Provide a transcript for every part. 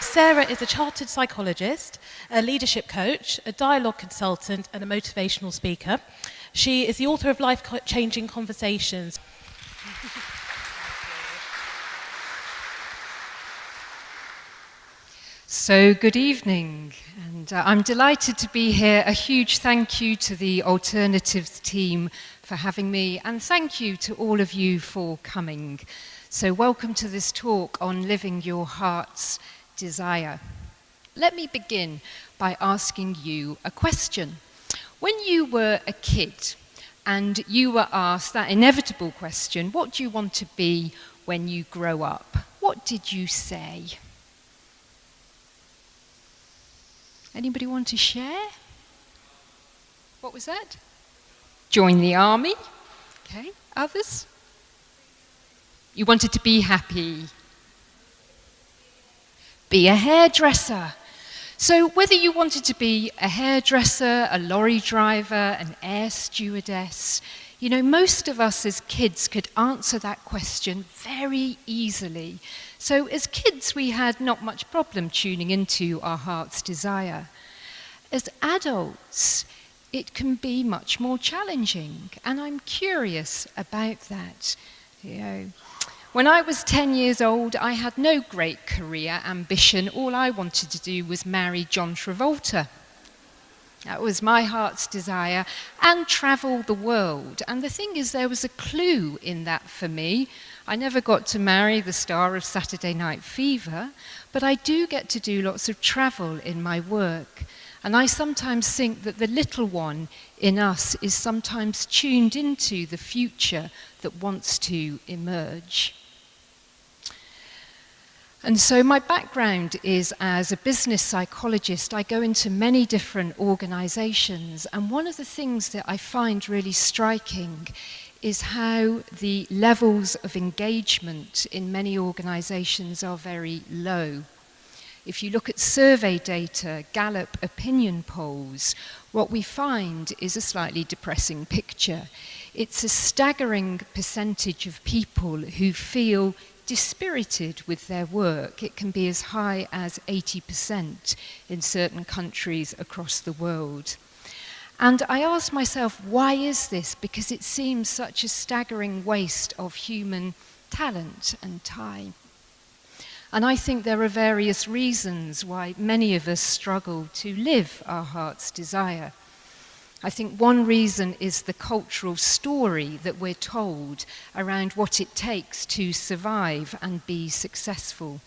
Sarah is a chartered psychologist, a leadership coach, a dialogue consultant, and a motivational speaker. She is the author of Life-Changing Conversations. So good evening, and I'm delighted to be here. A huge thank you to the Alternatives team for having me, and thank you to all of you for coming. So welcome to this talk on living your heart's desire. Let me begin by asking you a question. When you were a kid and you were asked that inevitable question, what do you want to be when you grow up? What did you say? Anybody want to share? What was that? Join the army. Okay, others? You wanted to be happy. Be a hairdresser. So whether you wanted to be a hairdresser, a lorry driver, an air stewardess, you know, most of us as kids could answer that question very easily. So as kids, we had not much problem tuning into our heart's desire. As adults, it can be much more challenging, and I'm curious about that. You know, when I was 10 years old, I had no great career ambition. All I wanted to do was marry John Travolta. That was my heart's desire, and travel the world. And the thing is, there was a clue in that for me. I never got to marry the star of Saturday Night Fever, but I do get to do lots of travel in my work. And I sometimes think that the little one in us is sometimes tuned into the future that wants to emerge. And so my background is as a business psychologist. I go into many different organizations, and one of the things that I find really striking is how the levels of engagement in many organizations are very low. If you look at survey data, Gallup opinion polls, what we find is a slightly depressing picture. It's a staggering percentage of people who feel dispirited with their work. It can be as high as 80% in certain countries across the world. And I asked myself, why is this? Because it seems such a staggering waste of human talent and time. And I think there are various reasons why many of us struggle to live our heart's desire. I think one reason is the cultural story that we're told around what it takes to survive and be successful.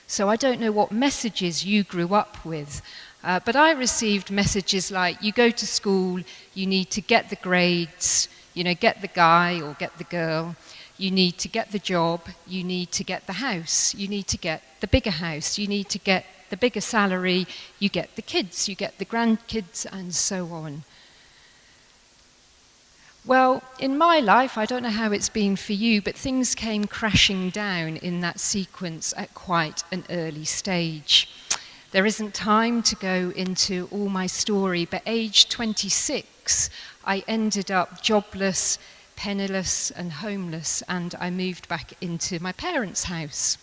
So I don't know what messages you grew up with, but I received messages like, you go to school, you need to get the grades, you know, get the guy or get the girl, you need to get the job, you need to get the house, you need to get the bigger house, you need to get the bigger salary, you get the kids, you get the grandkids, and so on. Well, in my life, I don't know how it's been for you, but things came crashing down in that sequence at quite an early stage. There isn't time to go into all my story, but age 26, I ended up jobless, penniless and homeless, and I moved back into my parents' house.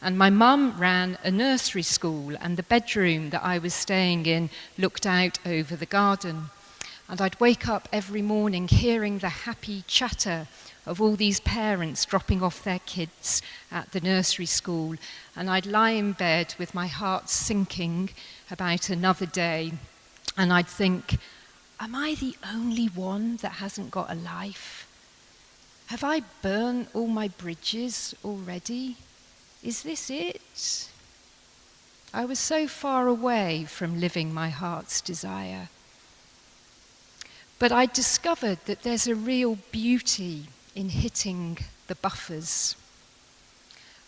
And my mum ran a nursery school, and the bedroom that I was staying in looked out over the garden. And I'd wake up every morning hearing the happy chatter of all these parents dropping off their kids at the nursery school. And I'd lie in bed with my heart sinking about another day. And I'd think, am I the only one that hasn't got a life? Have I burned all my bridges already? Is this it? I was so far away from living my heart's desire. But I discovered that there's a real beauty in hitting the buffers.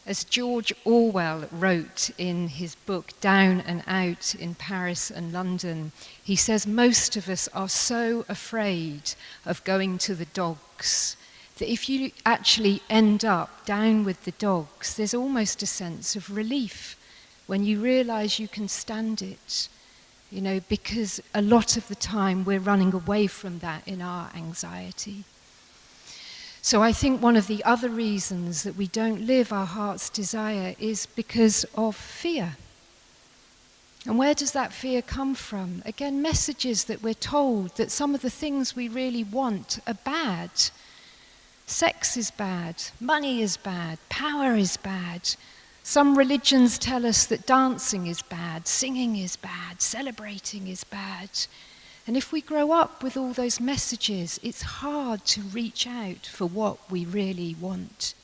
As George Orwell wrote in his book Down and Out in Paris and London, he says most of us are so afraid of going to the dogs that if you actually end up down with the dogs, there's almost a sense of relief when you realize you can stand it. You know, because a lot of the time we're running away from that in our anxiety. So I think one of the other reasons that we don't live our heart's desire is because of fear. And where does that fear come from? Again, messages that we're told that some of the things we really want are bad. Sex is bad, money is bad, power is bad. Some religions tell us that dancing is bad, singing is bad, celebrating is bad. And if we grow up with all those messages, it's hard to reach out for what we really want.